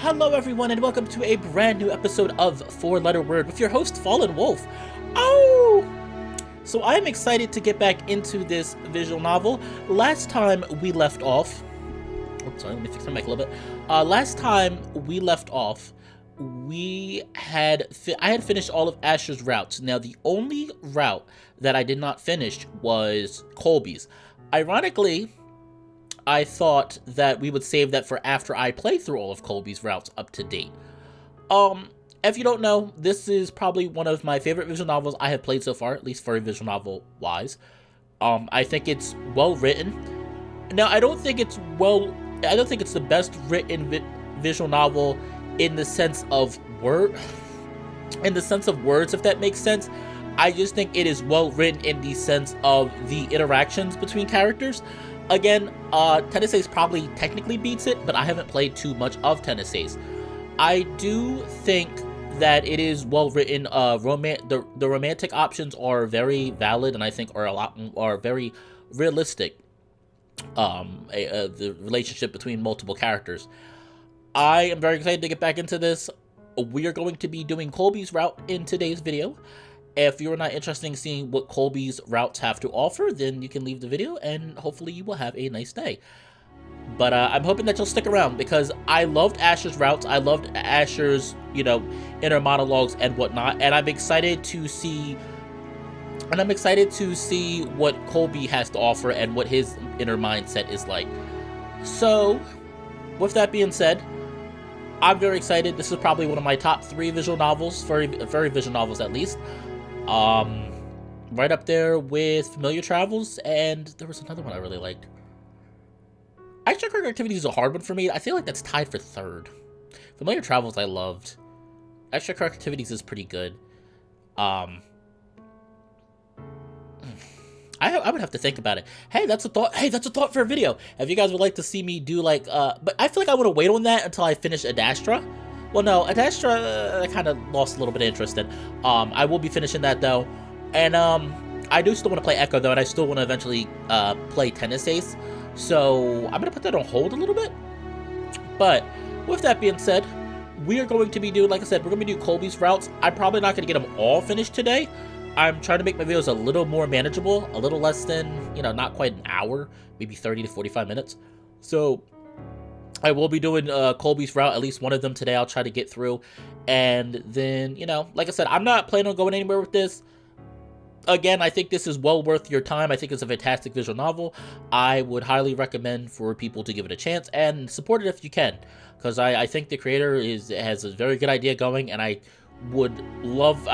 Hello everyone and welcome to a brand new episode of 4-Letter Word with your host Fallenwolf. Oh! So I am excited to get back into this visual novel. Last time we left off... Oh, sorry, let me fix my mic a little bit. Last time we left off, I had finished all of Asher's routes. Now the only route that I did not finish was Colby's. Ironically, I thought that we would save that for after I play through all of Colby's routes up to date. If you don't know, this is probably one of my favorite visual novels I have played so far, at least for a visual novel wise. I think it's well written. Now, I don't think it's the best written visual novel in the sense of words, if that makes sense. I just think it is well written in the sense of the interactions between characters. Again, Tennis Ace probably technically beats it, but I haven't played too much of Tennis Ace. I do think that it is well written. The romantic options are very valid, and I think are very realistic. The relationship between multiple characters. I am very excited to get back into this. We are going to be doing Colby's route in today's video. If you're not interested in seeing what Colby's routes have to offer, then you can leave the video and hopefully you will have a nice day. But I'm hoping that you'll stick around because I loved Asher's routes. I loved Asher's, inner monologues and whatnot. And I'm excited to see what Colby has to offer and what his inner mindset is like. So, with that being said, I'm very excited. This is probably one of my top 3 visual novels, very visual novels at least. Right up there with Familiar Travels, and there was another one I really liked. Extracurricular Activities is a hard one for me. I feel like that's tied for 3rd. Familiar Travels I loved. Extracurricular Activities is pretty good. I would have to think about it. Hey, that's a thought for a video. If you guys would like to see me do but I feel like I want to wait on that until I finish Adastra. Well, no, Adastra I kind of lost a little bit of interest in. I will be finishing that though, and I do still want to play Echo though, and I still want to eventually play Tennis Ace. So I'm gonna put that on hold a little bit. But with that being said, we are going to be doing, like I said, we're going to do Colby's routes. I'm probably not going to get them all finished today. I'm trying to make my videos a little more manageable, a little less than, not quite an hour, maybe 30 to 45 minutes. So I will be doing Colby's route, at least one of them today. I'll try to get through. And then, like I said, I'm not planning on going anywhere with this. Again, I think this is well worth your time. I think it's a fantastic visual novel. I would highly recommend for people to give it a chance and support it if you can. Because I think the creator has a very good idea going, and I would love...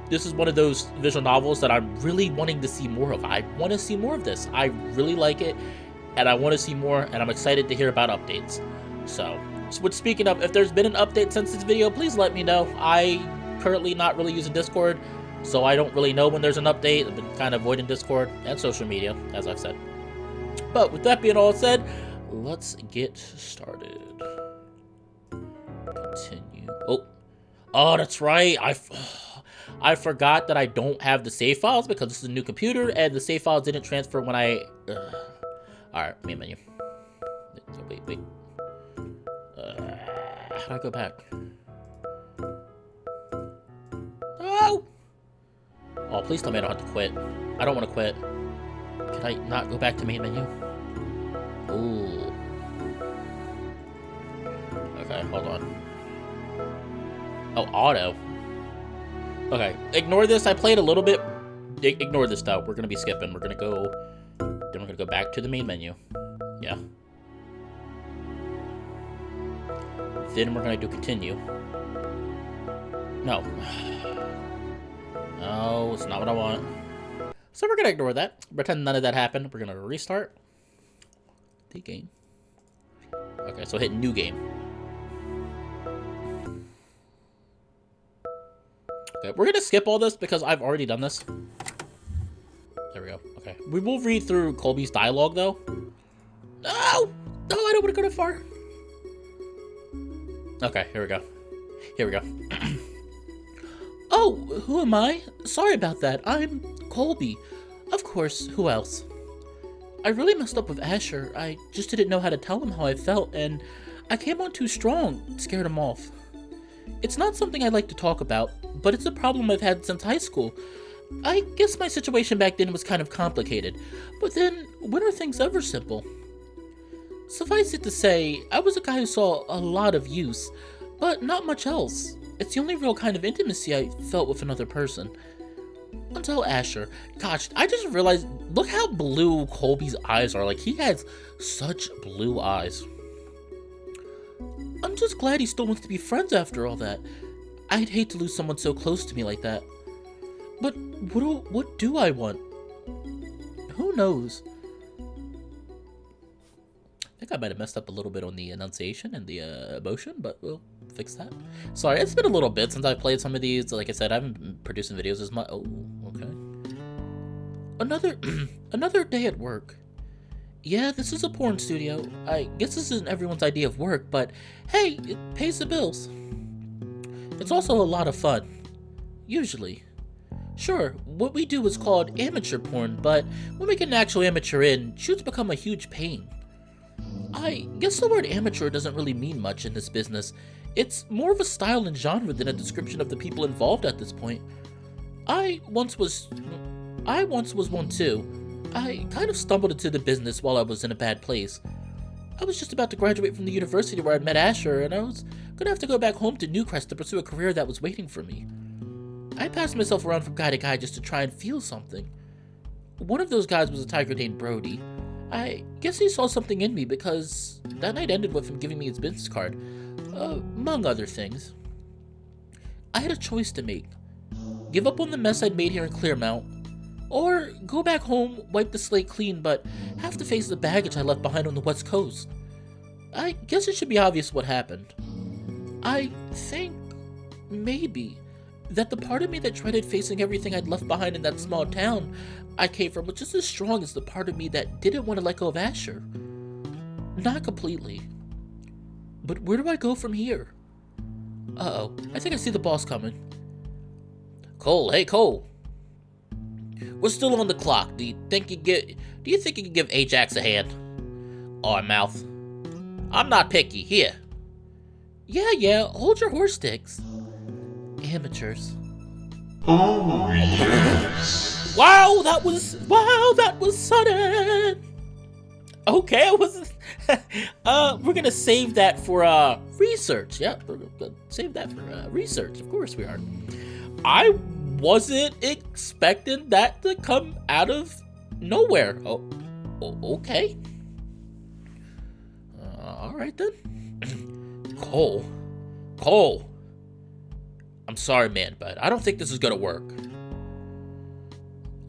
This is one of those visual novels that I'm really wanting to see more of. I want to see more of this. I really like it, and I want to see more, and I'm excited to hear about updates. So speaking of, if there's been an update since this video, please let me know. I currently not really using Discord, so I don't really know when there's an update. I've been kind of avoiding Discord and social media, as I've said. But with that being all said, let's get started. Continue. Oh, that's right. I forgot that I don't have the save files because this is a new computer and the save files didn't transfer when I... Alright, main menu. Wait. How do I go back? Oh! Oh, please tell me I don't have to quit. I don't want to quit. Can I not go back to main menu? Ooh. Okay, hold on. Oh, auto. Okay, ignore this. I played a little bit. Ignore this though. We're gonna be skipping. We're gonna go. Then we're gonna go back to the main menu. Yeah. Then we're gonna do continue. No. No, it's not what I want. So we're gonna ignore that. Pretend none of that happened. We're gonna restart the game. Okay, so hit new game. Okay, we're gonna skip all this because I've already done this. There we go. Okay. We will read through Colby's dialogue though. No! No, I don't want to go too far. Okay, here we go. Here we go. Oh, who am I? Sorry about that. I'm Colby. Of course, who else? I really messed up with Asher. I just didn't know how to tell him how I felt, and I came on too strong, scared him off. It's not something I like to talk about, but it's a problem I've had since high school. I guess my situation back then was kind of complicated, but then, when are things ever simple? Suffice it to say, I was a guy who saw a lot of use, but not much else. It's the only real kind of intimacy I felt with another person. Until Asher. Gosh, I just realized, look how blue Colby's eyes are. Like, he has such blue eyes. I'm just glad he still wants to be friends after all that. I'd hate to lose someone so close to me like that. But what do I want? Who knows? I think I might have messed up a little bit on the enunciation and the emotion, but we'll fix that. Sorry, it's been a little bit since I played some of these. Like I said, I haven't been producing videos as much. Oh, okay. Another day at work. Yeah, this is a porn studio. I guess this isn't everyone's idea of work, but hey, it pays the bills. It's also a lot of fun. Usually. Sure, what we do is called amateur porn, but when we get an actual amateur in, shoots become a huge pain. I guess the word amateur doesn't really mean much in this business. It's more of a style and genre than a description of the people involved at this point. I once was one too. I kind of stumbled into the business while I was in a bad place. I was just about to graduate from the university where I'd met Asher, and I was gonna have to go back home to Newcrest to pursue a career that was waiting for me. I passed myself around from guy to guy just to try and feel something. One of those guys was a tiger named Brody. I guess he saw something in me because that night ended with him giving me his business card, among other things. I had a choice to make. Give up on the mess I'd made here in Clearmount, or go back home, wipe the slate clean, but have to face the baggage I left behind on the West Coast. I guess it should be obvious what happened. I think, maybe, that the part of me that dreaded facing everything I'd left behind in that small town I came from was just as strong as the part of me that didn't want to let go of Asher. Not completely. But where do I go from here? Uh-oh, I think I see the boss coming. Cole, hey Cole. We're still on the clock. Do you think you can give Ajax a hand? Or mouth. I'm not picky. Here. Yeah, hold your horse sticks. Amateurs. Oh, yes. Wow, that was sudden. Okay, we're gonna save that for research. Yep, we're gonna save that for research. Of course we are. I wasn't expecting that to come out of nowhere. Oh, okay. All right then. Cole. I'm sorry, man, but I don't think this is gonna work.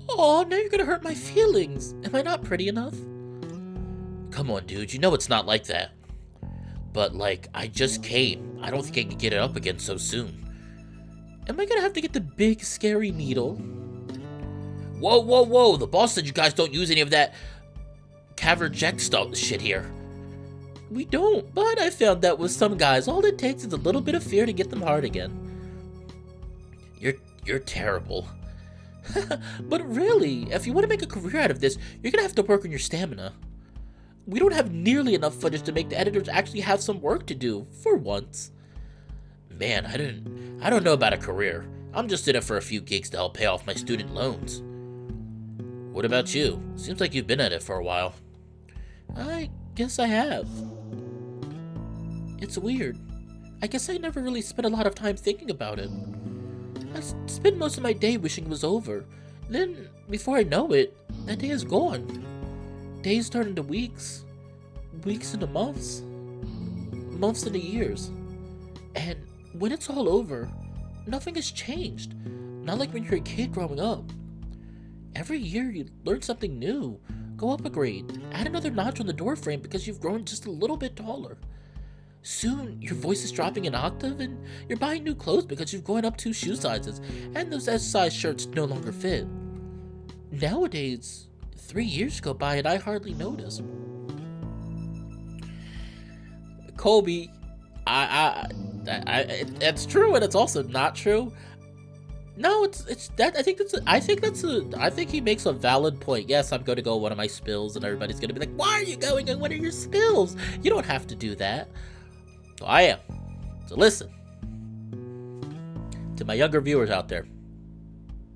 Oh, now you're gonna hurt my feelings. Am I not pretty enough? Come on, dude, you know it's not like that. But, like, I just came. I don't think I can get it up again so soon. Am I gonna have to get the big, scary needle? Whoa, the boss said you guys don't use any of that Caverject stuff shit here. We don't, but I found that with some guys, all it takes is a little bit of fear to get them hard again. You're terrible. But really, if you want to make a career out of this, you're gonna have to work on your stamina. We don't have nearly enough footage to make the editors actually have some work to do, for once. Man, I don't know about a career. I'm just in it for a few gigs to help pay off my student loans. What about you? Seems like you've been at it for a while. I guess I have. It's weird. I guess I never really spent a lot of time thinking about it. I spend most of my day wishing it was over. Then, before I know it, that day is gone. Days turn into weeks. Weeks into months. Months into years. And when it's all over, nothing has changed. Not like when you're a kid growing up. Every year you learn something new. Go up a grade. Add another notch on the door frame because you've grown just a little bit taller. Soon, your voice is dropping an octave, and you're buying new clothes because you've gone up 2 shoe sizes, and those S-size shirts no longer fit. Nowadays, 3 years go by and I hardly notice. Colby, it's true and it's also not true. No, it's that. I think he makes a valid point. Yes, I'm going to go on one of my spills, and everybody's going to be like, "Why are you going on one of your spills? You don't have to do that." So I am. So listen to my younger viewers out there,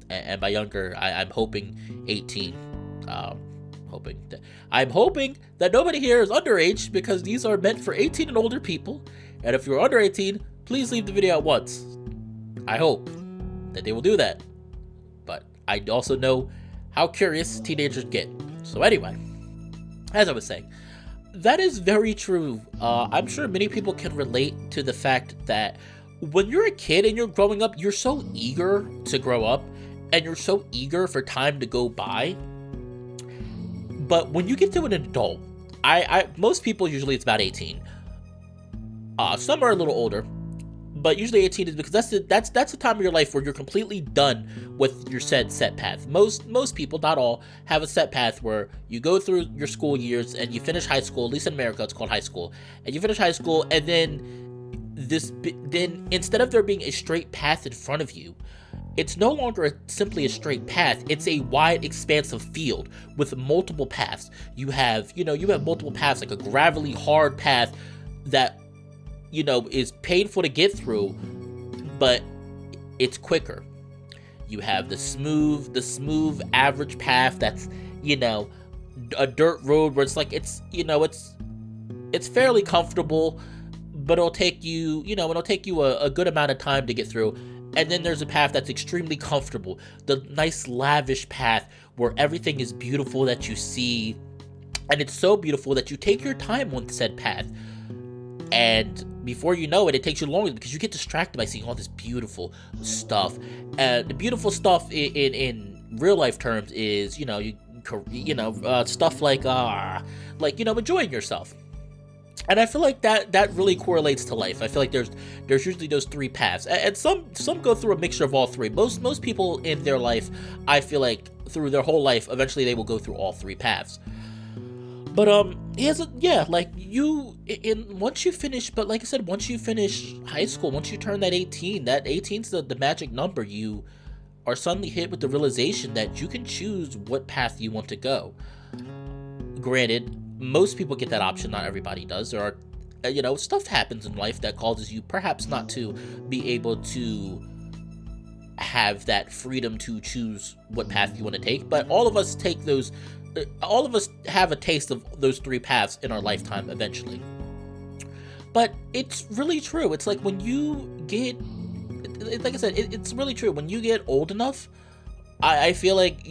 and by younger, I'm hoping 18. I'm hoping that nobody here is underage, because these are meant for 18 and older people. And if you're under 18, please leave the video at once. I hope that they will do that. But I also know how curious teenagers get. So anyway, as I was saying, that is very true. I'm sure many people can relate to the fact that when you're a kid and you're growing up, you're so eager to grow up, and you're so eager for time to go by. But when you get to an adult, most people, usually it's about 18. Some are a little older, but usually 18 is because that's the time of your life where you're completely done with your set path. Most people, not all, have a set path where you go through your school years and you finish high school. At least in America, it's called high school. And you finish high school, and then instead of there being a straight path in front of you, it's no longer simply a straight path. It's a wide, expansive field with multiple paths. You have multiple paths, like a gravelly, hard path that, is painful to get through, but it's quicker. You have the smooth, average path that's, a dirt road where it's like, it's fairly comfortable, but it'll take you, a good amount of time to get through. And then there's a path that's extremely comfortable, the nice lavish path where everything is beautiful that you see, and it's so beautiful that you take your time on said path. And before you know it, it takes you longer because you get distracted by seeing all this beautiful stuff. And the beautiful stuff in real life terms is, stuff like enjoying yourself. And I feel like that really correlates to life. I feel like there's usually those three paths, and some go through a mixture of all three. Most people in their life, I feel like through their whole life, eventually they will go through all three paths. But once you finish, but like I said, once you finish high school, once you turn that 18's the magic number. You are suddenly hit with the realization that you can choose what path you want to go. Granted, most people get that option, not everybody does. There are, stuff happens in life that causes you perhaps not to be able to have that freedom to choose what path you want to take. But all of us have a taste of those three paths in our lifetime eventually. But it's really true. It's like when you get, like I said, it's really true. When you get old enough, I feel like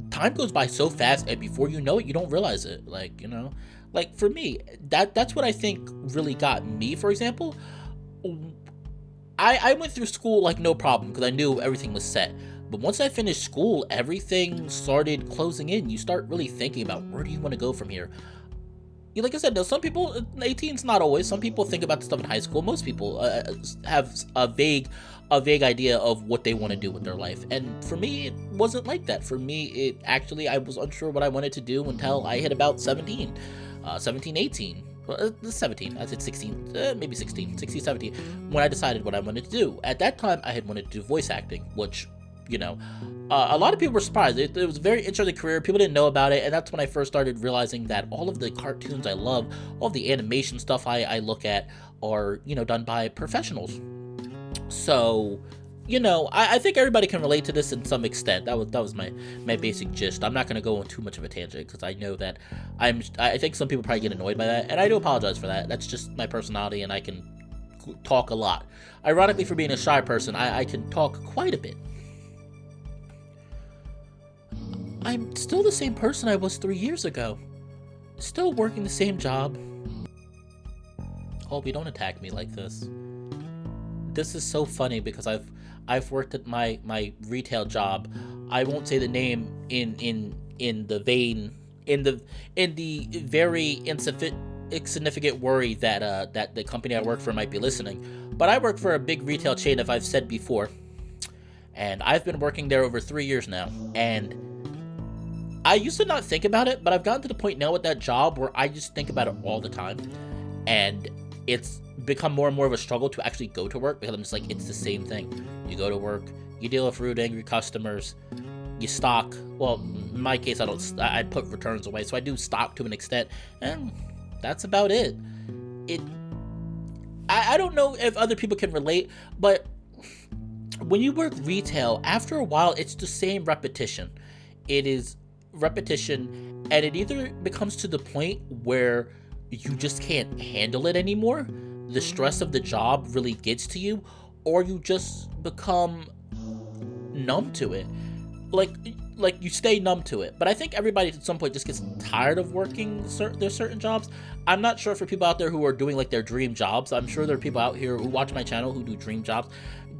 time goes by so fast, and before you know it, you don't realize it. Like for me, that's what I think really got me. For example, I went through school like no problem because I knew everything was set. But once I finished school, everything started closing in. You start really thinking about, where do you want to go from here? Like I said, now some people, 18's not always. Some people think about the stuff in high school. Most people have a vague idea of what they want to do with their life. And for me, it wasn't like that. For me, I was unsure what I wanted to do until I hit about 17, 18. Well, 17, I said 16, maybe 16, 17, when I decided what I wanted to do. At that time, I had wanted to do voice acting, which, a lot of people were surprised. It was a very interesting career. People didn't know about it, and that's when I first started realizing that all of the cartoons I love, all of the animation stuff I look at are, done by professionals. So, I think everybody can relate to this in some extent. That was my basic gist. I'm not going to go on too much of a tangent because I know that I think some people probably get annoyed by that, and I do apologize for that. That's just my personality, and I can talk a lot. Ironically, for being a shy person, I can talk quite a bit. I'm still the same person I was 3 years ago. Still working the same job. Colby, don't attack me like this. This is so funny because I've worked at my retail job. I won't say the name in the very insignificant worry that the company I work for might be listening. But I work for a big retail chain, as I've said before, and I've been working there over 3 years now. And I used to not think about it, but I've gotten to the point now with that job where I just think about it all the time, and it's become more and more of a struggle to actually go to work because I'm just like, it's the same thing. You go to work, you deal with rude, angry customers, you stock. Well, in my case, I put returns away, so I do stock to an extent, and that's about it. I don't know if other people can relate, but when you work retail, after a while, it's the same repetition. It is repetition, and it either becomes to the point where you just can't handle it anymore, the stress of the job really gets to you, or you just become numb to it. Like you stay numb to it. But I think everybody at some point just gets tired of working their certain jobs. I'm not sure for people out there who are doing like their dream jobs. I'm sure there are people out here who watch my channel who do dream jobs.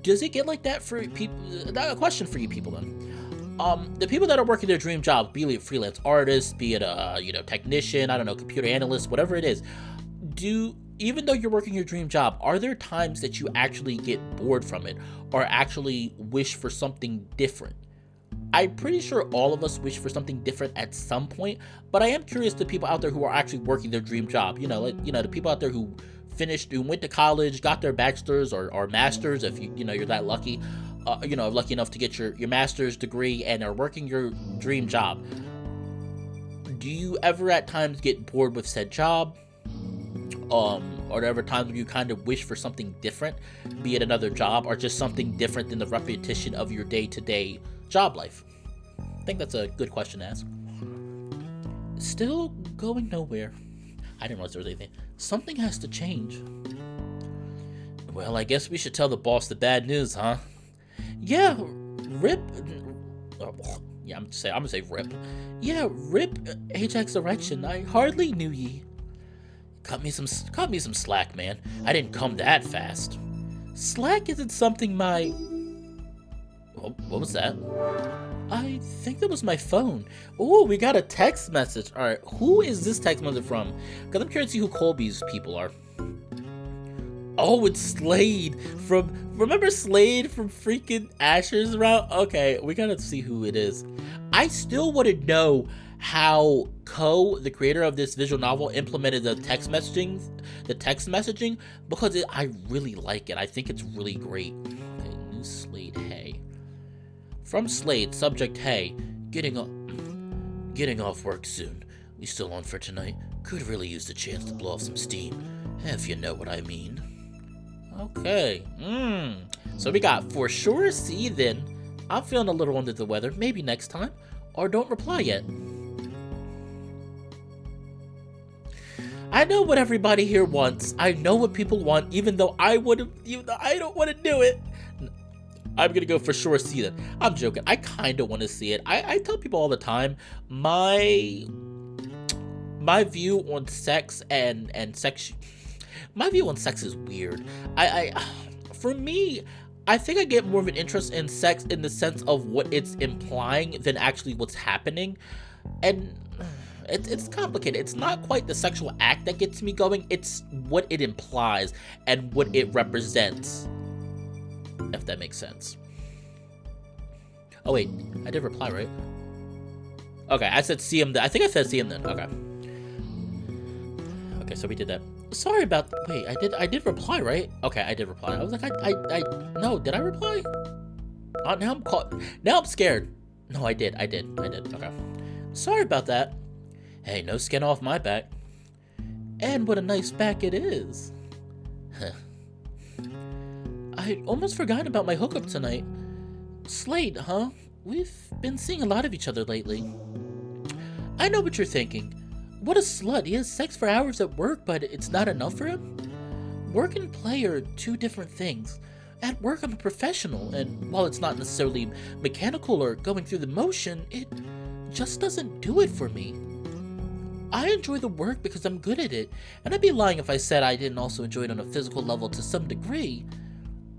Does it get like that for people? A question for you people then. The people that are working their dream jobs, be it freelance artists, be it a technician, I don't know, computer analyst, whatever it is, even though you're working your dream job, are there times that you actually get bored from it or actually wish for something different? I'm pretty sure all of us wish for something different at some point, but I am curious to people out there who are actually working their dream job. The people out there who went to college, got their bachelor's or master's, if you're that lucky, lucky enough to get your master's degree and are working your dream job. Do you ever at times get bored with said job? Or are there ever times when you kind of wish for something different, be it another job or just something different than the repetition of your day-to-day job life? I think that's a good question to ask. Still going nowhere. I didn't realize there was anything. Something has to change. Well, I guess we should tell the boss the bad news, huh? Yeah, rip. Yeah, I'm gonna say rip. Yeah, rip Ajax erection. I hardly knew ye. Cut me some slack, man. I didn't come that fast. Slack isn't something my... Oh, what was that? I think that was my phone. Oh, we got a text message. All right, who is this text message from? Because I'm curious to see who Colby's people are. Oh, it's Slade remember Slade from freaking Asher's route? Okay, we gotta see who it is. I still want to know how the creator of this visual novel, implemented the text messaging, because I really like it. I think it's really great. Okay, new Slade, hey. From Slade, subject, hey. Getting off work soon. We still on for tonight. Could really use the chance to blow off some steam, if you know what I mean. Okay. So we got for sure see then. I'm feeling a little under the weather. Maybe next time. Or don't reply yet. I know what everybody here wants. I know what people want, even though I don't want to do it. I'm gonna go for sure see that. I'm joking. I kind of want to see it. I tell people all the time, my view on sex and sex. My view on sex is weird. For me, I think I get more of an interest in sex in the sense of what it's implying than actually what's happening, and it's complicated. It's not quite the sexual act that gets me going. It's what it implies and what it represents. If that makes sense. Oh wait, I did reply, right? Okay, I said see him. I think I said see him then. Okay. Okay, so we did that. Sorry about. Wait, I did reply, right? Okay, I did reply. I was like, no, did I reply? Oh, now I'm caught. Now I'm scared. No, I did. Okay. Sorry about that. Hey, no skin off my back. And what a nice back it is. Huh. I almost forgot about my hookup tonight. Slade, huh? We've been seeing a lot of each other lately. I know what you're thinking. What a slut. He has sex for hours at work, but it's not enough for him? Work and play are two different things. At work, I'm a professional, and while it's not necessarily mechanical or going through the motion, it just doesn't do it for me. I enjoy the work because I'm good at it, and I'd be lying if I said I didn't also enjoy it on a physical level to some degree.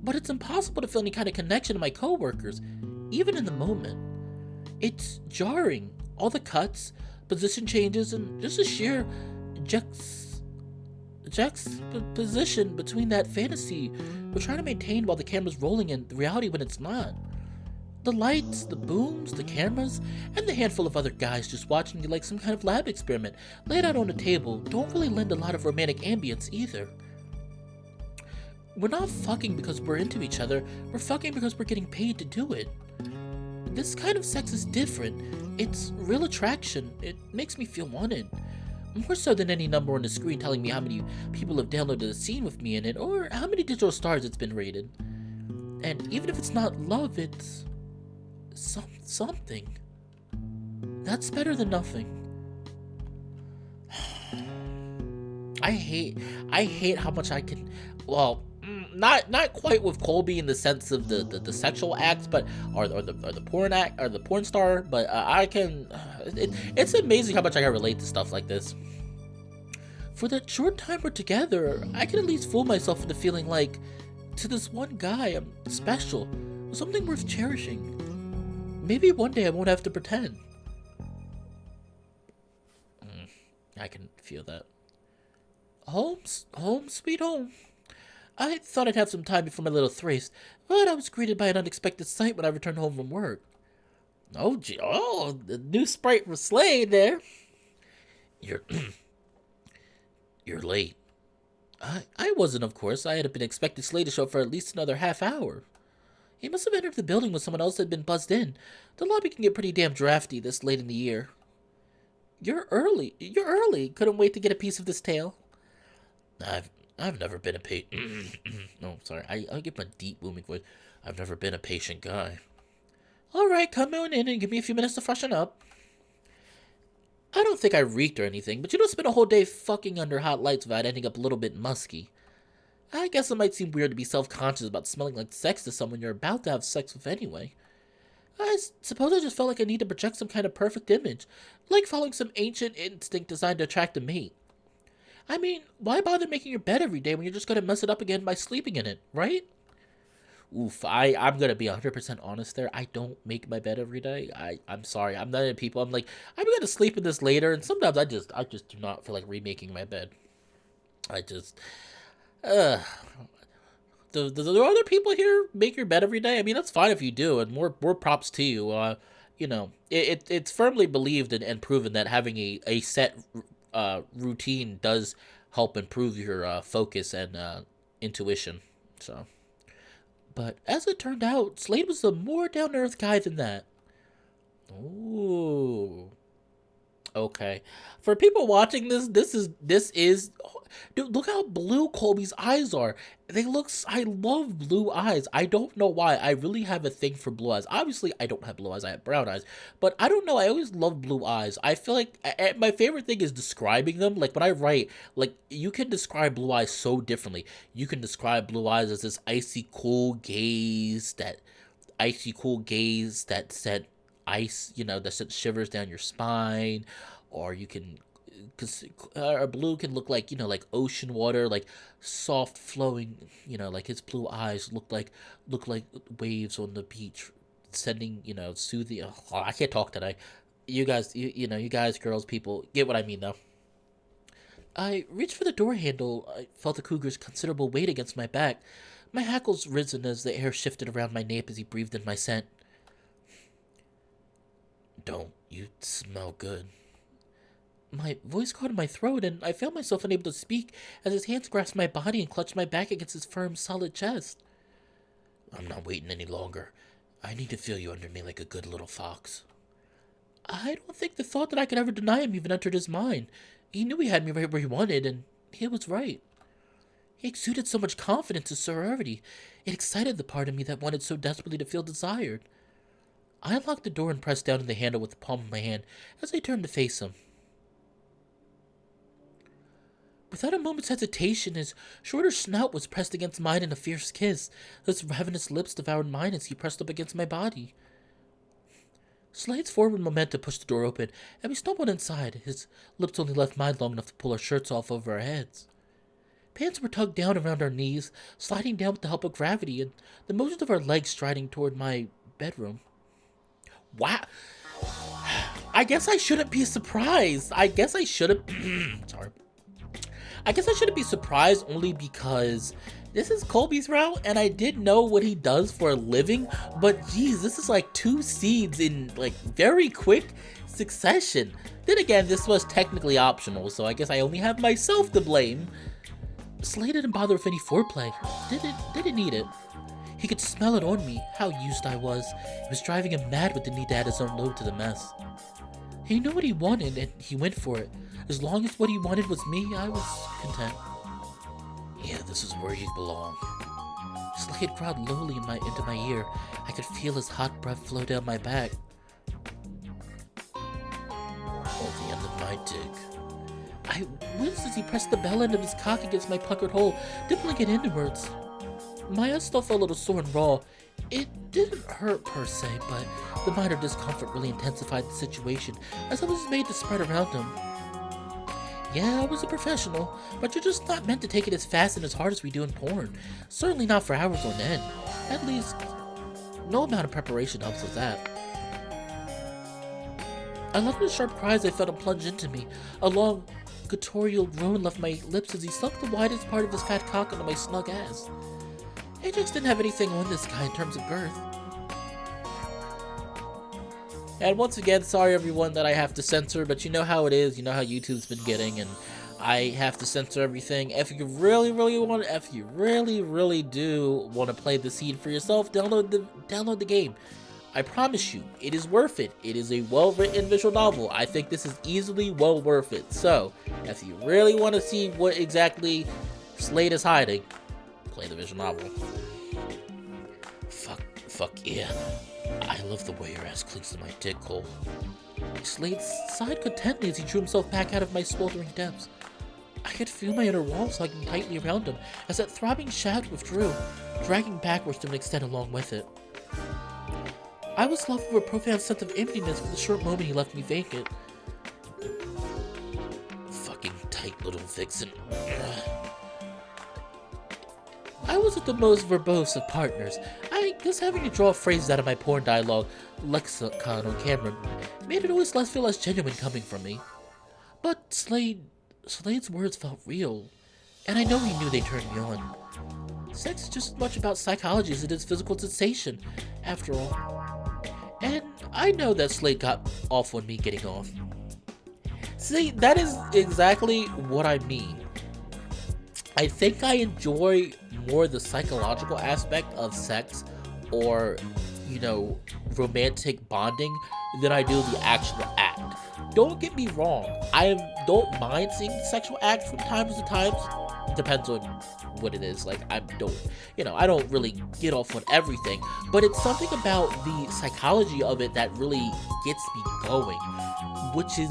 But it's impossible to feel any kind of connection to my coworkers, even in the moment. It's jarring. All the cuts, position changes, and just a sheer juxtaposition between that fantasy we're trying to maintain while the camera's rolling and the reality when it's not. The lights, the booms, the cameras, and the handful of other guys just watching you like some kind of lab experiment laid out on a table don't really lend a lot of romantic ambience either. We're not fucking because we're into each other, we're fucking because we're getting paid to do it. This kind of sex is different. It's real attraction. It makes me feel wanted. More so than any number on the screen telling me how many people have downloaded a scene with me in it, or how many digital stars it's been rated. And even if it's not love, it's something. That's better than nothing. I hate how much I can, well, not quite with Colby in the sense of the sexual acts, but or the porn act or the porn star, but I can. It's amazing how much I can relate to stuff like this. For that short time we're together, I can at least fool myself into feeling like, to this one guy, I'm special, something worth cherishing. Maybe one day I won't have to pretend. I can feel that. Home, sweet home. I thought I'd have some time before my little thrace, but I was greeted by an unexpected sight when I returned home from work. Oh, gee, the new sprite for Slade there. You're late. I wasn't, of course. I had been expecting Slade to show up for at least another half hour. He must have entered the building when someone else had been buzzed in. The lobby can get pretty damn drafty this late in the year. You're early. Couldn't wait to get a piece of this tale. I've never been a no, sorry. I'll give my deep booming voice. I've never been a patient guy. All right, come on in and give me a few minutes to freshen up. I don't think I reeked or anything, but you don't spend a whole day fucking under hot lights without ending up a little bit musky. I guess it might seem weird to be self-conscious about smelling like sex to someone you're about to have sex with anyway. I suppose I just felt like I need to project some kind of perfect image, like following some ancient instinct designed to attract a mate. I mean, why bother making your bed every day when you're just gonna mess it up again by sleeping in it, right? Oof, I'm gonna be 100% honest there. I don't make my bed every day. I'm sorry. I'm not into people. I'm like, I'm gonna sleep in this later, and sometimes I just do not feel like remaking my bed. Do other people here make your bed every day? I mean, that's fine if you do, and more props to you. You know, it's firmly believed and proven that having a set routine does help improve your focus and intuition. So, but as it turned out, Slade was a more down-to-earth guy than that. Ooh. Okay. For people watching this is dude, look how blue Colby's eyes are. I love blue eyes. I don't know why. I really have a thing for blue eyes. Obviously, I don't have blue eyes. I have brown eyes. But I don't know. I always love blue eyes. I feel like my favorite thing is describing them. Like when I write, like you can describe blue eyes so differently. You can describe blue eyes as this icy cool gaze that sent ice, that sent shivers down your spine, or you can, because blue can look like, like ocean water, like soft flowing, like his blue eyes look like waves on the beach, sending, soothing. Oh, I can't talk today. You guys, you guys, girls, people, get what I mean though. I reached for the door handle. I felt the cougar's considerable weight against my back. My hackles risen as the air shifted around my nape as he breathed in my scent. Don't you smell good? My voice caught in my throat, and I found myself unable to speak as his hands grasped my body and clutched my back against his firm, solid chest. I'm not waiting any longer. I need to feel you under me like a good little fox. I don't think the thought that I could ever deny him even entered his mind. He knew he had me right where he wanted, and he was right. He exuded so much confidence and sorority. It excited the part of me that wanted so desperately to feel desired. I unlocked the door and pressed down on the handle with the palm of my hand as I turned to face him. Without a moment's hesitation, his shorter snout was pressed against mine in a fierce kiss. His ravenous lips devoured mine as he pressed up against my body. Slade's forward momentum pushed the door open, and we stumbled inside. His lips only left mine long enough to pull our shirts off over our heads. Pants were tugged down around our knees, sliding down with the help of gravity, and the motions of our legs striding toward my bedroom. Wow. I guess I shouldn't be surprised. Sorry. I guess I shouldn't be surprised only because this is Colby's route, and I did know what he does for a living, but geez, this is like 2 seeds in like very quick succession. Then again, this was technically optional, so I guess I only have myself to blame. Slade didn't bother with any foreplay. Didn't need it. He could smell it on me, how used I was. It was driving him mad with the need to add his own load to the mess. He knew what he wanted, and he went for it. As long as what he wanted was me, I was content. Yeah, this is where you belong. Slade growled lowly into my ear. I could feel his hot breath flow down my back. At the end of my dick. I winced as he pressed the bell end of his cock against my puckered hole, dipping it inwards. My ass still felt a little sore and raw. It didn't hurt per se, but the minor discomfort really intensified the situation as I was made to spread around him. Yeah, I was a professional, but you're just not meant to take it as fast and as hard as we do in porn. Certainly not for hours on end. At least, no amount of preparation helps with that. I loved the sharp cries I felt him plunge into me. A long, guttural groan left my lips as he sunk the widest part of his fat cock onto my snug ass. Ajax didn't have anything on this guy in terms of girth. And once again, sorry everyone that I have to censor, but you know how it is, you know how YouTube's been getting, and I have to censor everything. If you really do want to play the scene for yourself, download the game. I promise you, it is worth it. It is a well-written visual novel. I think this is easily well worth it. So, if you really want to see what exactly Slade is hiding, play the visual novel. Fuck yeah. I love the way your ass clings to my dick hole. Slade sighed contentedly as he drew himself back out of my smoldering depths. I could feel my inner walls hugging tightly around him as that throbbing shaft withdrew, dragging backwards to an extent along with it. I was left with a profound sense of emptiness for the short moment he left me vacant. Fucking tight little vixen. I wasn't the most verbose of partners. I guess having to draw phrases out of my porn dialogue lexicon on camera made it always feel less genuine coming from me. But Slade's words felt real, and I know he knew they turned me on. Sex is just as much about psychology as it is physical sensation, after all. And I know that Slade got off on me getting off. See, that is exactly what I mean. I think I enjoy more the psychological aspect of sex or, romantic bonding than I do the actual act. Don't get me wrong, I don't mind seeing the sexual act from times to times. It depends on what it is. Like, I don't really get off on everything, but it's something about the psychology of it that really gets me going, which is,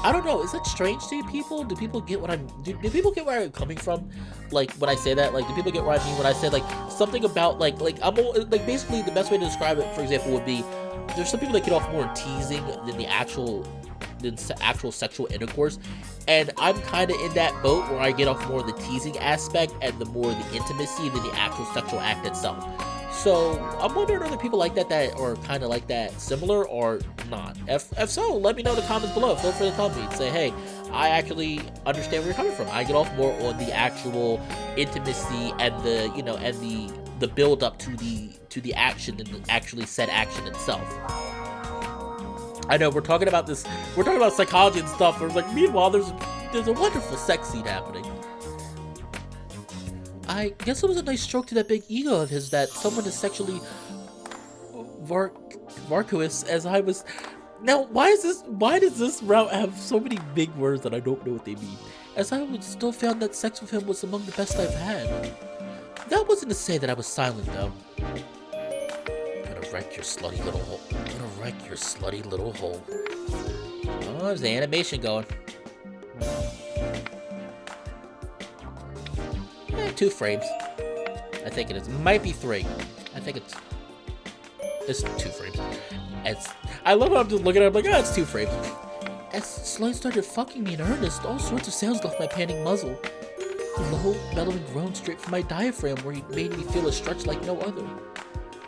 I don't know, is that strange to people? Do people get what do people get where I'm coming from? Like, when I say that, like, do people get what I mean when I say, like, something about, basically the best way to describe it, for example, would be, there's some people that get off more in teasing than actual sexual intercourse, and I'm kind of in that boat where I get off more of the teasing aspect and the more the intimacy than the actual sexual act itself. So I'm wondering, are there people like that are kind of like that, similar or not? If so, let me know in the comments below. Feel free to tell me and say, hey, I actually understand where you're coming from. I get off more on the actual intimacy and the build up to the action and the actually said action itself. I know we're talking about psychology and stuff. But like, meanwhile, there's a wonderful sex scene happening. I guess it was a nice stroke to that big ego of his that someone is sexually vacuous as I was. Now, why does this route have so many big words that I don't know what they mean? As I would still found that sex with him was among the best I've had. That wasn't to say that I was silent though. Gonna wreck your slutty little hole. Oh, there's the animation going. 2 frames. I think it is. Might be 3. I think it's 2 frames. I love how I'm just looking at it, I'm like, it's 2 frames. As Slade started fucking me in earnest, all sorts of sounds left my panting muzzle. A low, bellowing groan straight from my diaphragm where he made me feel a stretch like no other.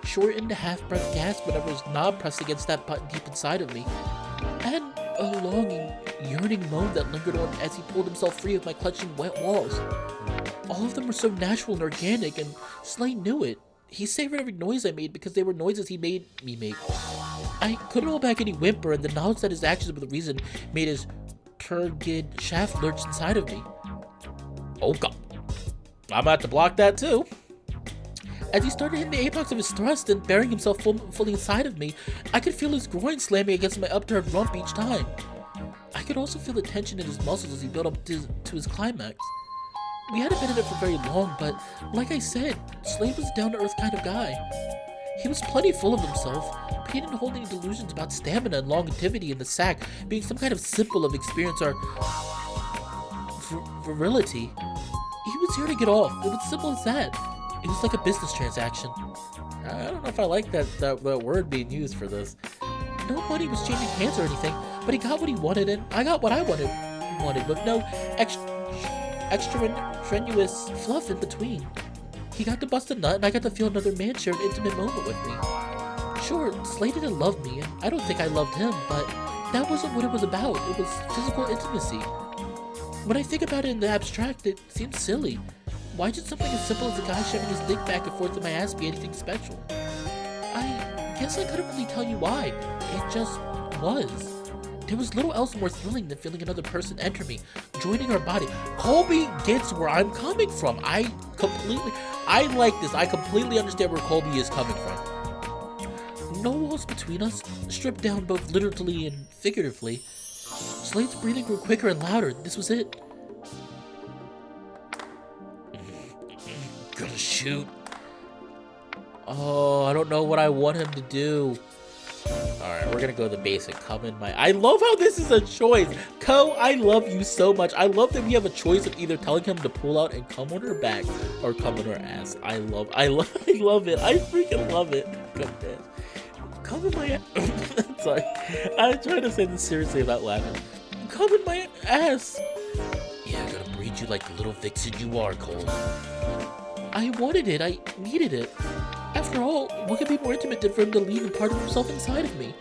Shortened, half-breath gasp whenever his knob pressed against that button deep inside of me. And a longing, yearning moan that lingered on as he pulled himself free of my clutching wet walls. All of them were so natural and organic, and Slade knew it. He savored every noise I made because they were noises he made me make. I couldn't hold back any whimper, and the knowledge that his actions were the reason made his turgid shaft lurch inside of me. Oh god. I'm about to block that too. As he started hitting the apex of his thrust and burying himself fully inside of me, I could feel his groin slamming against my upturned rump each time. I could also feel the tension in his muscles as he built up to his climax. We hadn't been in it for very long, but like I said, Slade was a down-to-earth kind of guy. He was plenty full of himself, but he didn't hold any delusions about stamina and longevity in the sack being some kind of symbol of experience or virility. He was here to get off. It was simple as that. It was like a business transaction. I don't know if I like that word being used for this. No money was changing hands or anything, but he got what he wanted and I got what I wanted with no extra strenuous fluff in between. He got to bust a nut and I got to feel another man share an intimate moment with me. Sure, Slade didn't love me, and I don't think I loved him, but that wasn't what it was about. It was physical intimacy. When I think about it in the abstract, it seems silly. Why should something as simple as a guy shoving his dick back and forth in my ass be anything special? I guess I couldn't really tell you why. It just was. There was little else more thrilling than feeling another person enter me, joining our body. Colby gets where I'm coming from. I like this. I completely understand where Colby is coming from. No walls between us, stripped down both literally and figuratively. Slade's breathing grew quicker and louder. This was it. Gonna shoot. Oh, I don't know what I want him to do. Alright, we're gonna go the basic. Come in my... I love how this is a choice. Ko, I love you so much. I love that we have a choice of either telling him to pull out and come on her back or come on her ass. I love it. I freaking love it. Goodness. Come in my ass. Sorry. I'm trying to say this seriously about laughing. Come in my ass. Yeah, I'm gonna breed you like the little vixen you are, Cole. I wanted it. I needed it. After all, what could be more intimate than for him to leave a part of himself inside of me?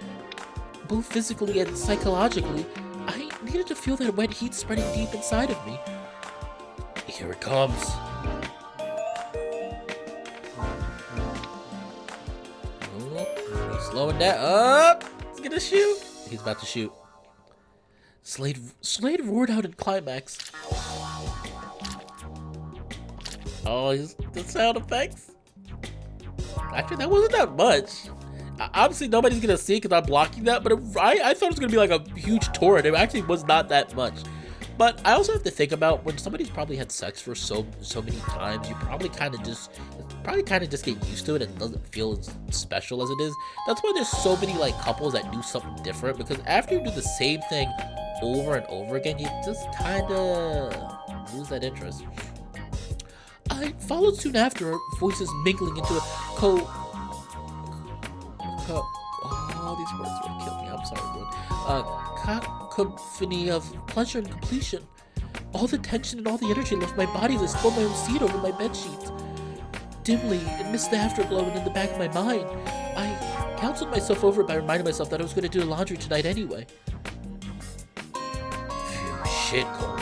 Both physically and psychologically, I needed to feel that wet heat spreading deep inside of me. Here it comes. Oh, he's slowing down. Up! He's gonna shoot. He's about to shoot. Slade roared out in climax. Oh, the sound effects. Actually, that wasn't that much. Obviously, nobody's gonna see because I'm blocking that, but I thought it was gonna be like a huge torrent. It actually was not that much. But I also have to think about when somebody's probably had sex for so many times, you probably kind of just get used to it and doesn't feel as special as it is. That's why there's so many like couples that do something different, because after you do the same thing over and over again, you just kind of lose that interest. I followed soon after, our voices mingling into a oh, these words will kill me. I'm sorry, everyone. Cacophony of pleasure and completion. All the tension and all the energy left my body as I spilled my own seed over my bedsheets. Dimly, amidst the afterglow and in the back of my mind, I counseled myself over by reminding myself that I was going to do the laundry tonight anyway. Phew, shit, Cole.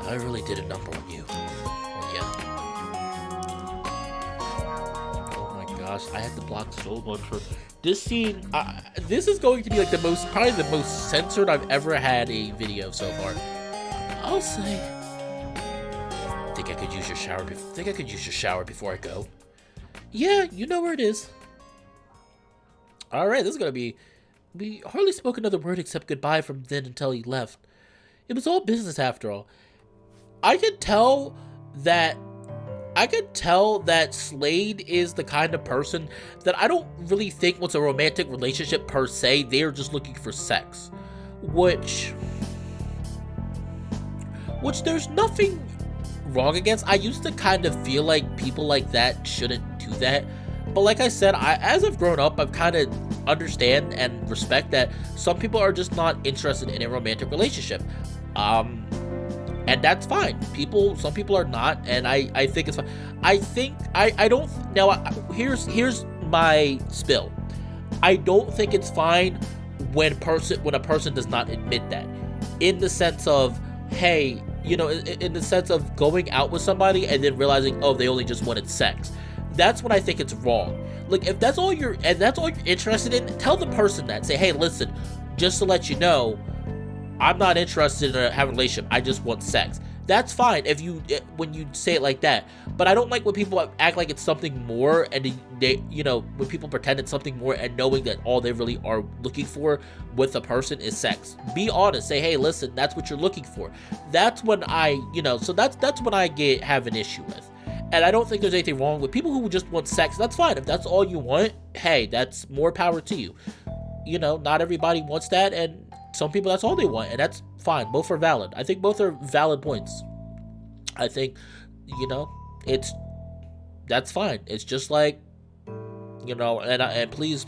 I really did a number on you. I had to block so much for this scene. This is going to be like probably the most censored I've ever had a video so far. I'll say. Think I could use your shower before I go? Yeah, you know where it is. All right, this is gonna be. We hardly spoke another word except goodbye from then until he left. It was all business after all. I could tell that Slade is the kind of person that I don't really think wants a romantic relationship per se. They're just looking for sex, which there's nothing wrong against. I used to kind of feel like people like that shouldn't do that, but like I said, as I've grown up, I've kind of understand and respect that some people are just not interested in a romantic relationship. And that's fine. Some people are not, and I think it's fine. Here's my spill. I don't think it's fine when a person does not admit that. In the sense of, hey, in the sense of going out with somebody and then realizing, oh, they only just wanted sex. That's when I think it's wrong. Like, if that's all you're interested in, tell the person that. Say, hey, listen, just to let you know, I'm not interested in having a relationship. I just want sex. That's fine if you when you say it like that. But I don't like when people act like it's something more, and they you know, when people pretend it's something more and knowing that all they really are looking for with a person is sex. Be honest. Say, hey, listen, that's what you're looking for. That's when I, you know, so that's when I have an issue with. And I don't think there's anything wrong with people who just want sex. That's fine. If that's all you want, hey, that's more power to you. You know, not everybody wants that, and some people that's all they want, and that's fine. Both are valid. I think both are valid points. I think, you know, that's fine. It's just like, you know, and please,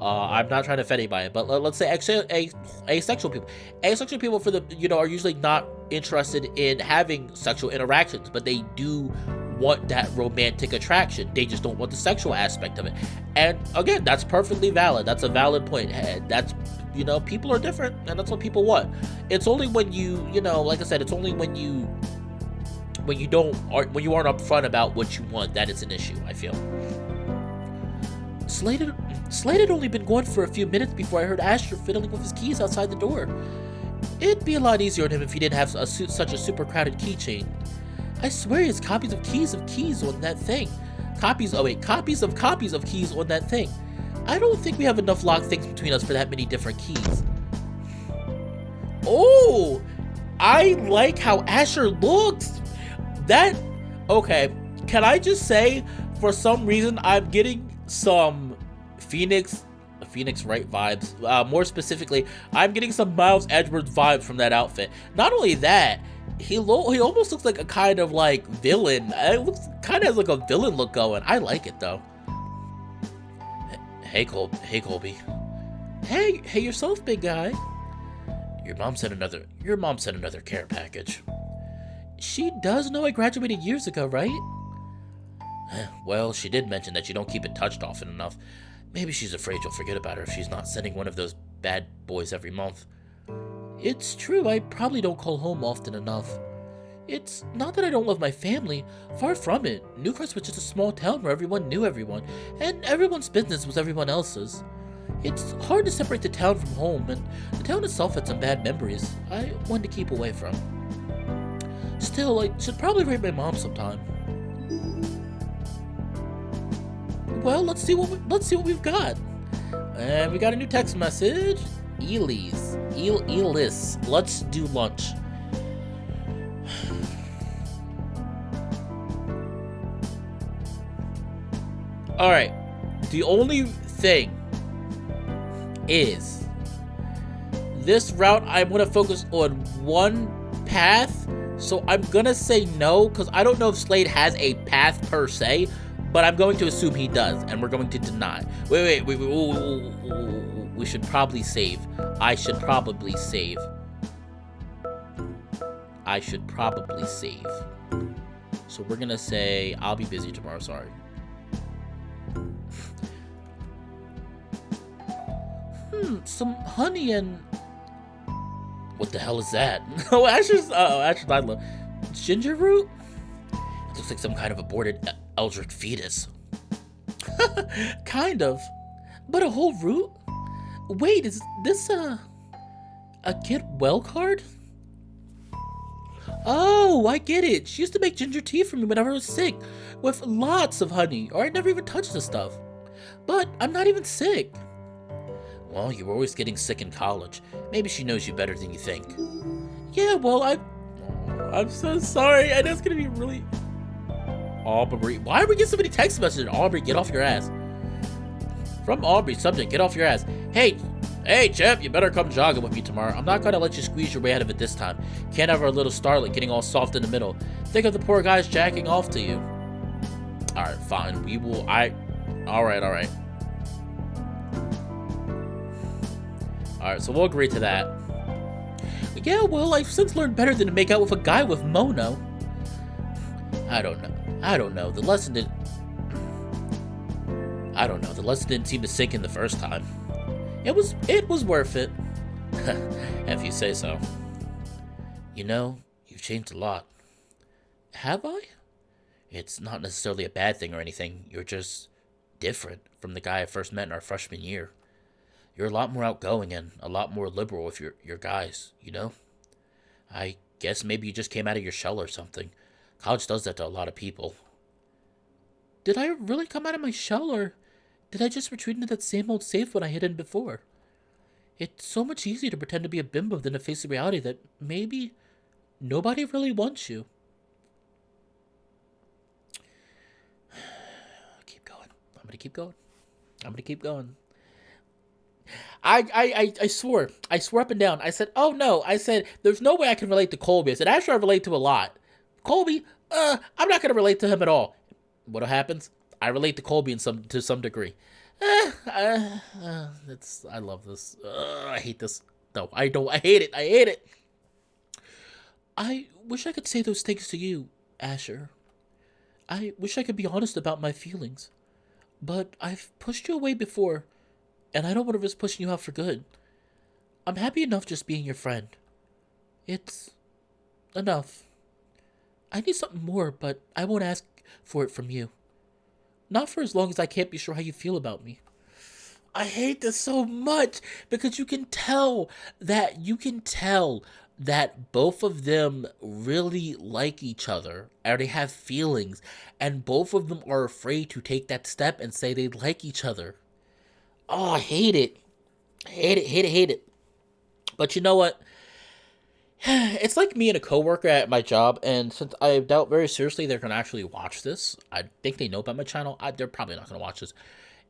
I'm not trying to offend anybody, but let's say asexual people. Asexual people, for the, you know, are usually not interested in having sexual interactions, but they do want that romantic attraction. They just don't want the sexual aspect of it. And again, that's perfectly valid. That's a valid point. That's, you know, people are different, and that's what people want. It's only when you know, like I said, it's only when you aren't upfront about what you want that it's an issue, I feel. Slade had only been gone for a few minutes before I heard Asher fiddling with his keys outside the door. It'd be a lot easier on him if he didn't have such a super crowded keychain. I swear he has copies of keys on that thing. Copies of keys on that thing. I don't think we have enough locked things between us for that many different keys. Oh, I like how Asher looks. Okay, can I just say, for some reason, I'm getting some Phoenix Wright vibes. More specifically, I'm getting some Miles Edgeworth vibes from that outfit. Not only that, he almost looks like a kind of like villain. It looks kind of has like a villain look going. I like it though. Hey Colby. Hey yourself, big guy. Your mom sent another care package. She does know I graduated years ago, right? Well, she did mention that you don't keep it touched often enough. Maybe she's afraid you'll forget about her if she's not sending one of those bad boys every month. It's true, I probably don't call home often enough. It's not that I don't love my family, far from it. Newcrest was just a small town where everyone knew everyone, and everyone's business was everyone else's. It's hard to separate the town from home, and the town itself had some bad memories I wanted to keep away from. Still, I should probably rate my mom sometime. Well, let's see what we've got. And we got a new text message. Elis, let's do lunch. All right. The only thing is, this route I'm gonna focus on one path, so I'm gonna say no because I don't know if Slade has a path per se. But I'm going to assume he does, and we're going to deny. Wait. We should probably save. I should probably save. So we're gonna say, I'll be busy tomorrow, sorry. Some honey and... What the hell is that? Oh, Asher's I love ginger root? It looks like some kind of aborted eldritch fetus. Kind of. But a whole root? Wait, is this a get well card? Oh, I get it. She used to make ginger tea for me whenever I was sick, with lots of honey, or I never even touched the stuff. But I'm not even sick. Well, you were always getting sick in college. Maybe she knows you better than you think. Yeah, well, I'm so sorry. I know it's gonna be really... Aubrey. Why are we getting so many text messages? Aubrey, get off your ass. From Aubrey, subject, get off your ass. Hey, Chip, you better come jogging with me tomorrow. I'm not gonna let you squeeze your way out of it this time. Can't have our little starlet getting all soft in the middle. Think of the poor guys jacking off to you. Alright, fine. We will... Alright. Alright, so we'll agree to that. Yeah, well, I've since learned better than to make out with a guy with mono. I don't know. The lesson didn't seem to sink in the first time. It was worth it. If you say so. You know, you've changed a lot. Have I? It's not necessarily a bad thing or anything. You're just different from the guy I first met in our freshman year. You're a lot more outgoing and a lot more liberal with your guys, you know? I Guess maybe you just came out of your shell or something. College does that to a lot of people. Did I really come out of my shell, or did I just retreat into that same old safe when I hid in before? It's so much easier to pretend to be a bimbo than to face the reality that maybe nobody really wants you. Keep going. I'm gonna keep going. I'm gonna keep going. I swore. I swore up and down. I said, oh no. I said, there's no way I can relate to Colby. I said, actually, I relate to a lot. Colby, I'm not gonna relate to him at all. What happens? I relate to Colby to some degree. I love this. I hate this. No, I don't. I hate it. I hate it. I wish I could say those things to you, Asher. I wish I could be honest about my feelings. But I've pushed you away before, and I don't want to risk pushing you out for good. I'm happy enough just being your friend. It's enough. I need something more, but I won't ask for it from you. Not for as long as I can't be sure how you feel about me. I hate this so much because you can tell that both of them really like each other, or they have feelings, and both of them are afraid to take that step and say they like each other. Oh, I hate it. Hate it, hate it, hate it. But you know what? It's like me and a coworker at my job, and since I doubt very seriously they're going to actually watch this, I think they know about my channel. They're probably not going to watch this.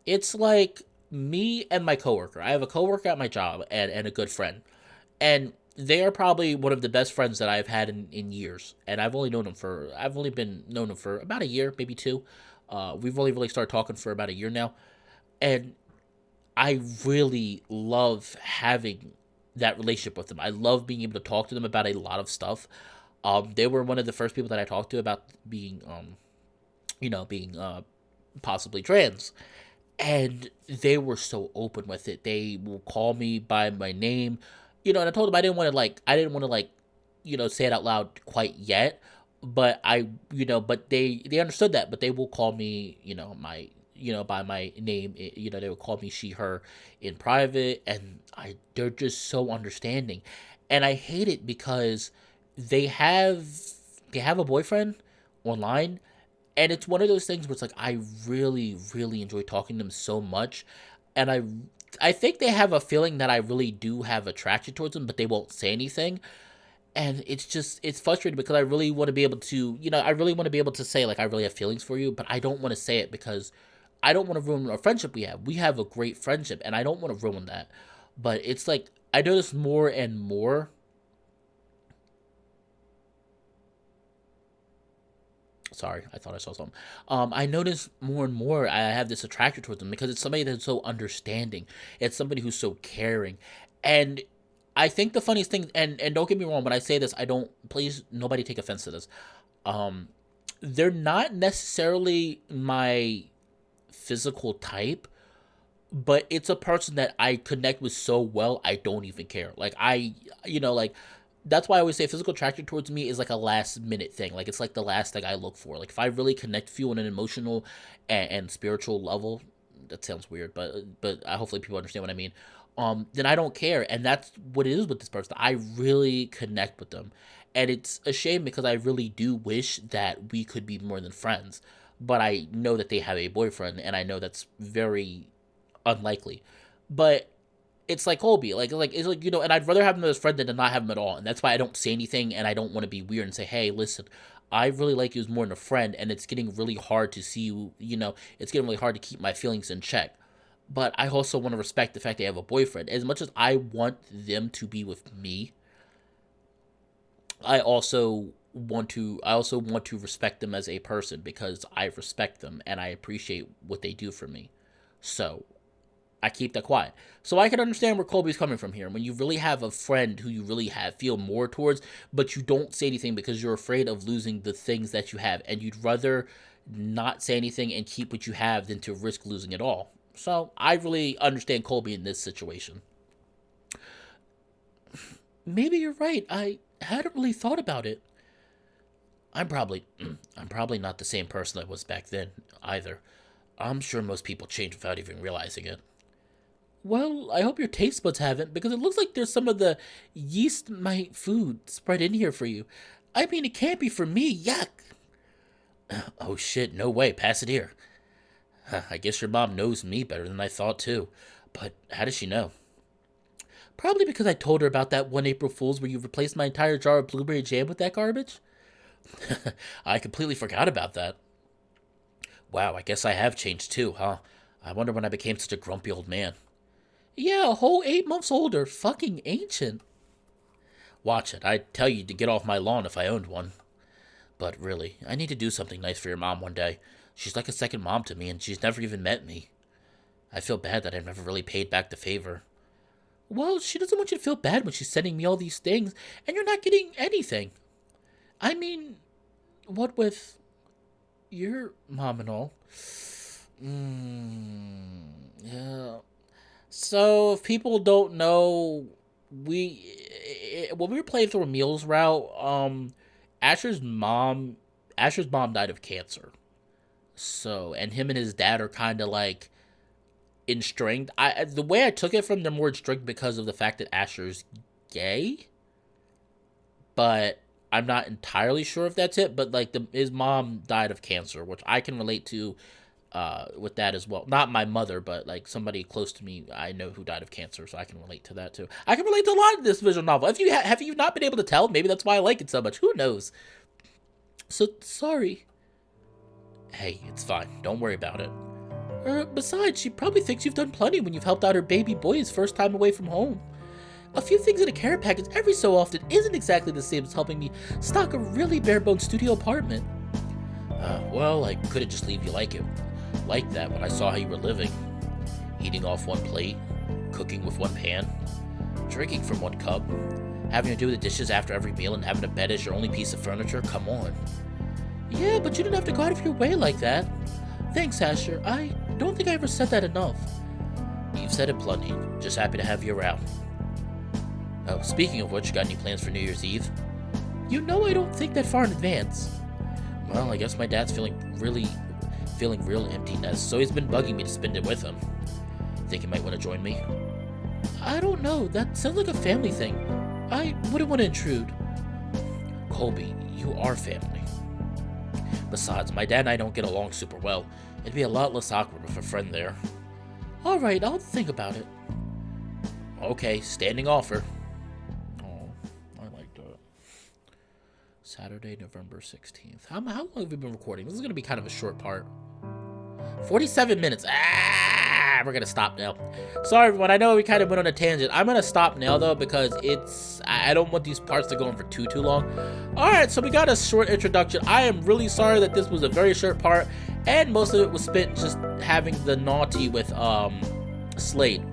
It's like me and my coworker. I have a coworker at my job and a good friend. And they are probably one of the best friends that I've had in years. And I've only been known them for about a year, maybe two. We've only really started talking for about a year now. And I really love having that relationship with them. I love being able to talk to them about a lot of stuff. They were one of the first people that I talked to about being possibly trans. And they were so open with it. They will call me by my name, and I told them I didn't want to say it out loud quite yet, but but they understood that, but they will call me, by my name. They would call me she, her in private, and they're just so understanding. And I hate it because they have a boyfriend online, and it's one of those things where it's like I really, really enjoy talking to them so much, and I think they have a feeling that I really do have attraction towards them, but they won't say anything. And it's frustrating because I really want to be able to, say, like, I really have feelings for you, but I don't want to say it because I don't want to ruin our friendship we have. We have a great friendship, and I don't want to ruin that. But it's like, I notice more and more. Sorry, I thought I saw something. I notice more and more I have this attraction towards them because it's somebody that's so understanding. It's somebody who's so caring. And I think the funniest thing, and don't get me wrong, when I say this, please, nobody take offense to this. They're not necessarily my physical type, but it's a person that I connect with so well, I don't even care. Like, that's why I always say physical attraction towards me is like a last minute thing. Like, it's like the last thing I look for. Like, if I really connect with you on an emotional and spiritual level, that sounds weird, but hopefully people understand what I mean. Then I don't care. And that's what it is with this person. I really connect with them. And it's a shame because I really do wish that we could be more than friends. But I know that they have a boyfriend, and I know that's very unlikely. But it's like Colby, and I'd rather have him as a friend than to not have him at all. And that's why I don't say anything, and I don't want to be weird and say, hey, listen, I really like you as more than a friend, and it's getting really hard to see you, it's getting really hard to keep my feelings in check. But I also want to respect the fact they have a boyfriend. As much as I want them to be with me, I also want to respect them as a person because I respect them and I appreciate what they do for me. So I keep that quiet. So I can understand where Colby's coming from here. When you really have a friend who you really feel more towards, but you don't say anything because you're afraid of losing the things that you have, and you'd rather not say anything and keep what you have than to risk losing it all. So I really understand Colby in this situation. Maybe you're right. I hadn't really thought about it. I'm probably not the same person I was back then either. I'm sure most people change without even realizing it. Well, I hope your taste buds haven't, because it looks like there's some of the yeast mite food spread in here for you. I mean, it can't be for me. Yuck. Oh shit, no way. Pass it here. I guess your mom knows me better than I thought, too. But how does she know? Probably because I told her about that one April Fool's where you replaced my entire jar of blueberry jam with that garbage. I completely forgot about that. Wow, I guess I have changed too, huh? I wonder when I became such a grumpy old man. Yeah, a whole 8 months older. Fucking ancient. Watch it. I'd tell you to get off my lawn if I owned one. But really, I need to do something nice for your mom one day. She's like a second mom to me, and she's never even met me. I feel bad that I've never really paid back the favor. Well, she doesn't want you to feel bad when she's sending me all these things, and you're not getting anything. I mean, what with your mom and all? Yeah. So, if people don't know, when we were playing through Emil's route, Asher's mom died of cancer. So, and him and his dad are kind of like estranged. The way I took it from, they're more estranged because of the fact that Asher's gay. But I'm not entirely sure if that's it. But like his mom died of cancer, which I can relate to with that as well. Not my mother, but like somebody close to me I know who died of cancer, so I can relate to that too. I can relate to a lot of this visual novel. If you have you not been able to tell, maybe that's why I like it so much. Who knows? So sorry. Hey, it's fine. Don't worry about it. Besides, she probably thinks you've done plenty when you've helped out her baby boy his first time away from home. A few things in a care package every so often isn't exactly the same as helping me stock a really bare-bones studio apartment. Well, I couldn't just leave you like that when I saw how you were living. Eating off one plate, cooking with one pan, drinking from one cup, having to do the dishes after every meal, and having a bed as your only piece of furniture. Come on. Yeah, but you didn't have to go out of your way like that. Thanks, Asher. I don't think I ever said that enough. You've said it plenty. Just happy to have you around. Oh, speaking of which, you got any plans for New Year's Eve? You know I don't think that far in advance. Well, I guess my dad's feeling real emptiness, so he's been bugging me to spend it with him. Think you might want to join me? I don't know. That sounds like a family thing. I wouldn't want to intrude. Colby, you are family. Besides, my dad and I don't get along super well. It'd be a lot less awkward with a friend there. Alright, I'll think about it. Okay, standing offer. Oh, I like that. Saturday, November 16th. How long have we been recording? This is going to be kind of a short part. 47 minutes. We're going to stop now. Sorry, everyone. I know we kind of went on a tangent. I'm going to stop now, though, because I don't want these parts to go on for too long. Alright, so we got a short introduction. I am really sorry that this was a very short part, and most of it was spent just having the naughty with Slade.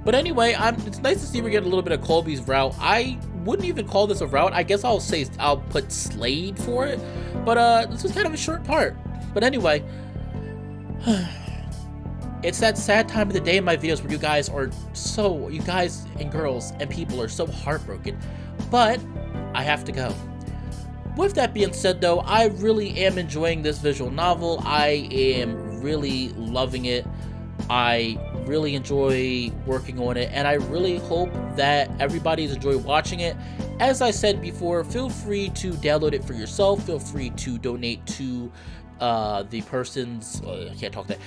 But anyway, it's nice to see we're getting a little bit of Colby's route. I wouldn't even call this a route. I guess I'll put Slade for it. But this was kind of a short part. But anyway, it's that sad time of the day in my videos where you guys and girls and people are so heartbroken. But I have to go. With that being said, though, I really am enjoying this visual novel. I am really loving it. I really enjoy working on it, and I really hope that everybody's enjoyed watching it. As I said before, feel free to download it for yourself. Feel free to donate to the person's I can't talk that.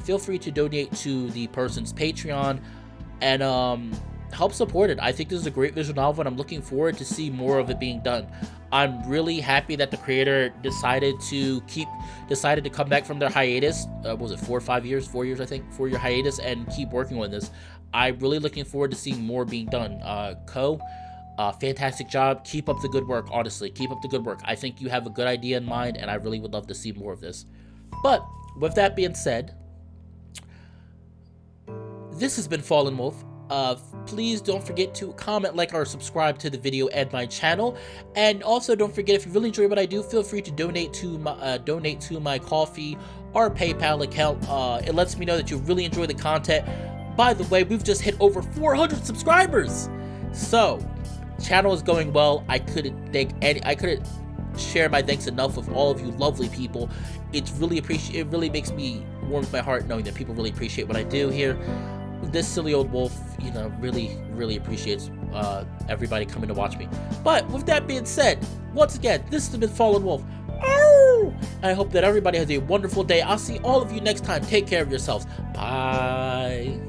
Feel free to donate to the person's Patreon and help support it. I think this is a great visual novel, and I'm looking forward to see more of it being done. I'm really happy that the creator decided to come back from their hiatus. What was it 4 or 5 years? 4 years, I think. 4-year hiatus, and keep working on this. I'm really looking forward to seeing more being done. Fantastic job. Keep up the good work. Honestly, keep up the good work. I think you have a good idea in mind, and I really would love to see more of this. But with that being said, this has been Fallenwolf. Please don't forget to comment, like, or subscribe to the video and my channel. And also don't forget, if you really enjoy what I do, feel free to donate to my Ko-fi or PayPal account. It lets me know that you really enjoy the content. By the way, we've just hit over 400 subscribers. So, channel is going well. I couldn't share my thanks enough with all of you lovely people. It really makes me warm my heart knowing that people really appreciate what I do here. this silly old wolf, you know, really appreciates everybody coming to watch me. But with that being said, once again, this has been Fallenwolf. I hope that everybody has a wonderful day. I'll see all of you next time. Take care of yourselves. Bye.